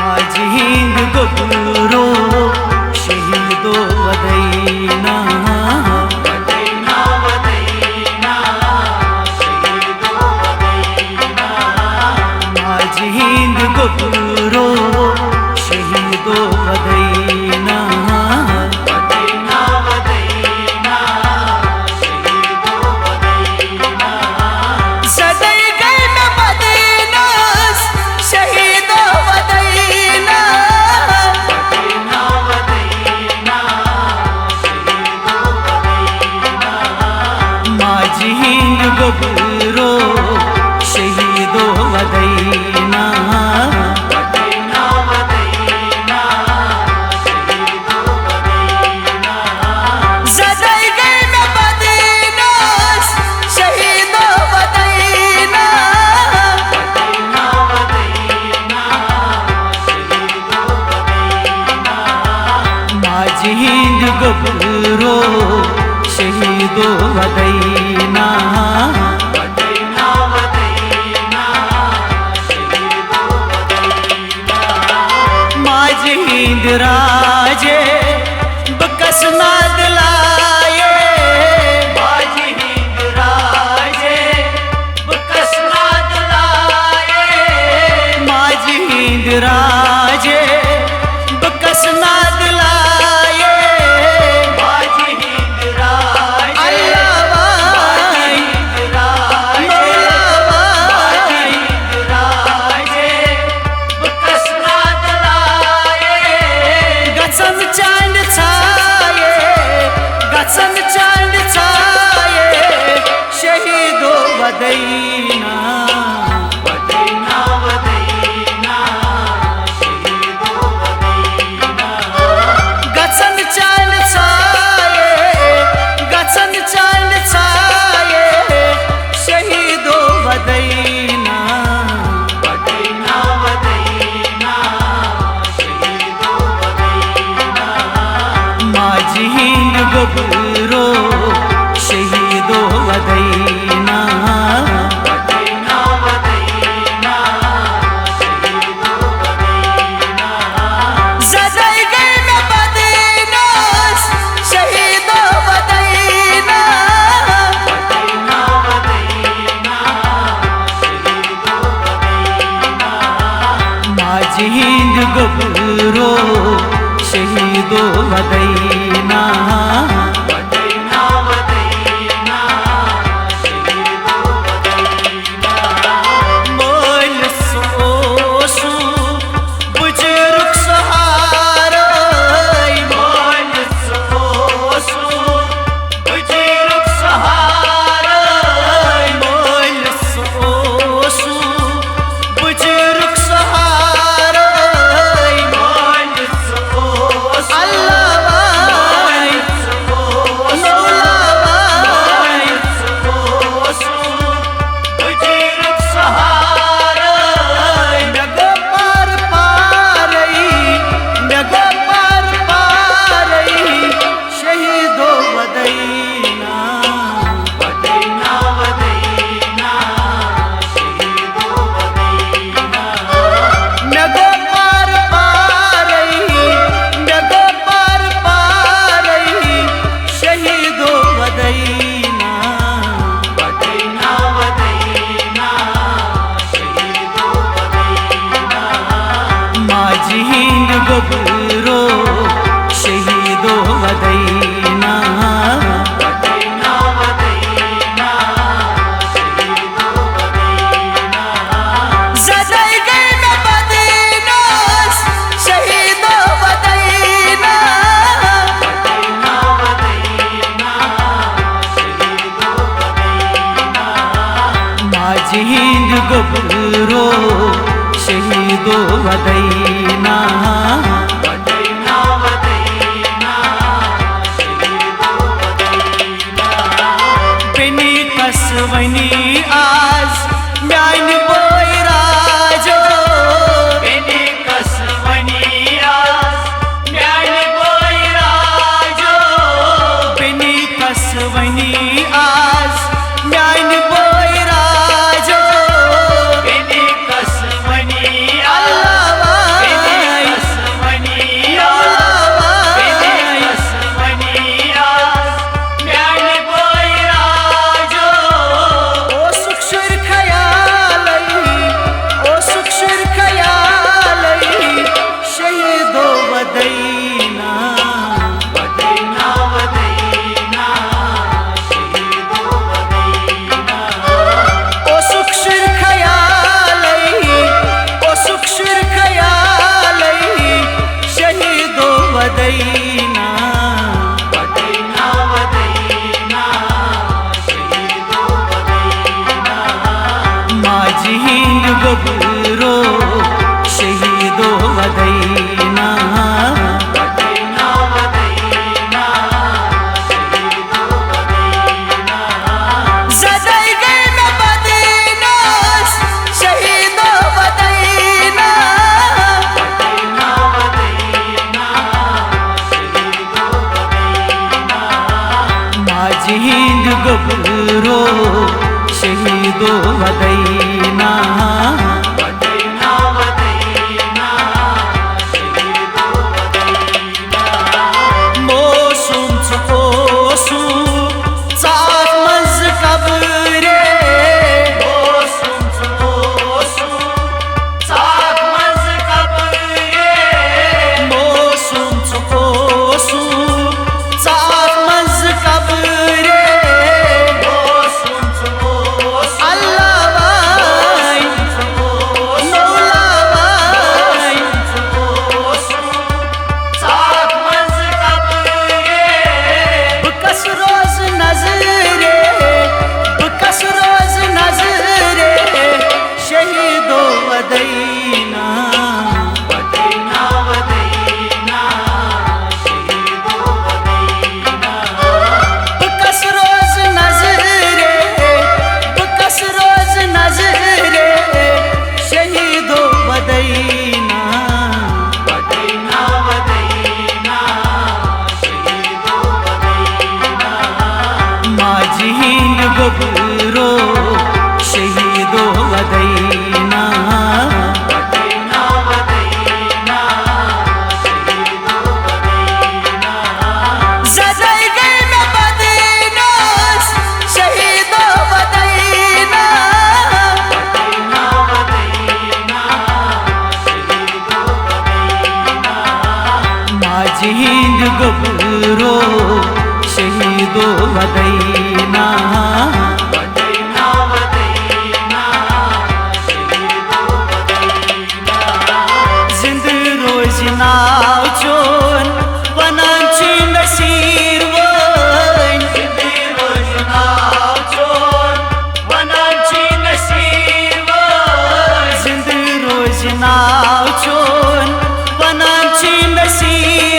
आज हिंद गोपुरो शहीदो वदैना वदैना वदैना शहीदो वदैना। आज हिंद गोपुरो शहीदो वदैना वदैना वदैना शहीदो वदैना। सदै गए न मदीना शहीदो वदैना वदैना वदैना शहीदो वदैना। आज हिंद गोपुरो शहीदो वदैना वदैना वदैना शहीदो वदैना। सदै गए न मदीना शहीदो वदैना वदैना वदैना शहीदो वदैना। आज हिंद गोपुरो शहीदो वदैना वदैना वदैना शहीदो वदैना। माज हिंद राजे बकसना दिलाए आज हिंद राजे बकसना दिलाए। माज हिंद राजे बकसना दिलाए आज हिंद राजे अल्लाह वाई हिंद राजे मौला आज वाई हिंद राजे बकसना दिलाए। गसन चांद छाए गसन चांद छाए शहीदो वदैना वदैना वदैना शहीदो वदैना। गसन चांद छाए गसन चांद छाए शहीदो वदैना वदैना वदैना शहीदो वदैना। माज हिंद गोपुरो शहीदो वदैना वदैना वदैना शहीदो वदैना। सदै गए न मदीना शहीदो वदैना वदैना वदैना शहीदो वदैना। आज हिंद गोपुरो शहीदो वदैना वदैना वदैना शहीदो वदैना। मोल सोसु बुजुर्ग सहारा मोल सोसु बुजुर्ग सहारा। मोल सोसु बुजुर्ग सहारा मोल सोसु अल्लाह वाई सोसु मौला वाई सोसु बुजुर्ग सहारा। नगो पार पारई नगो पार पारई शहीदो वदैना वदैना वदैना शहीदो वदैना। नगो पार पारई नगो पार पारई शहीदो वदैना वदैना वदैना शहीदो वदैना। माज हिंद गोपुरो शहीदो वदैना वदैना वदैना शहीदो वदैना। सदै गए न मदीना शहीदो वदैना वदैना वदैना शहीदो वदैना। आज हिंद गोपुरो शहीदो वदैना वदैना वदैना शहीदो वदैना। बिनी कसवनी आज म्यान बोई राजो बेनी कसवनी आज म्यान बोई राजो। बिनी कसवनी आज म्यान बोई राजो बेनी कसवनी आज अल्लाह वाई गोबरो शहीदो वदैना वदैना वदैना शहीदो वदैना मोसुम ओसु सात मज कबरे ओसु सात मज कबरे मोसुम ओसु सात मज कबरे अल्लाह भाई मौला भाई सात मज कबरे बकस रोज नजरे बकस रोज नजरे शहीदो वदैना वदैना वदैना शहीदो वदैना बकस रोज नजरे बकस रोज नजरे शहीदो वदैना वदैना वदैना शहीदो वदैना माजीन गोबरो शहीदो वदैना वदैना वदैना शहीदो वदैना सजाई गई मैं बदीनोस शहीदो वदैना वदैना वदैना शहीदो वदैना माजीन गोबरो शहीदो वदैना वदैना वदैना शहीदो वदैना जिंद रोज नाव चोन वनान ची नसीर वन जिंदी रोजनाव चोर वनांची नसीब जिंद रोज नाव चोन वनान ची नसीर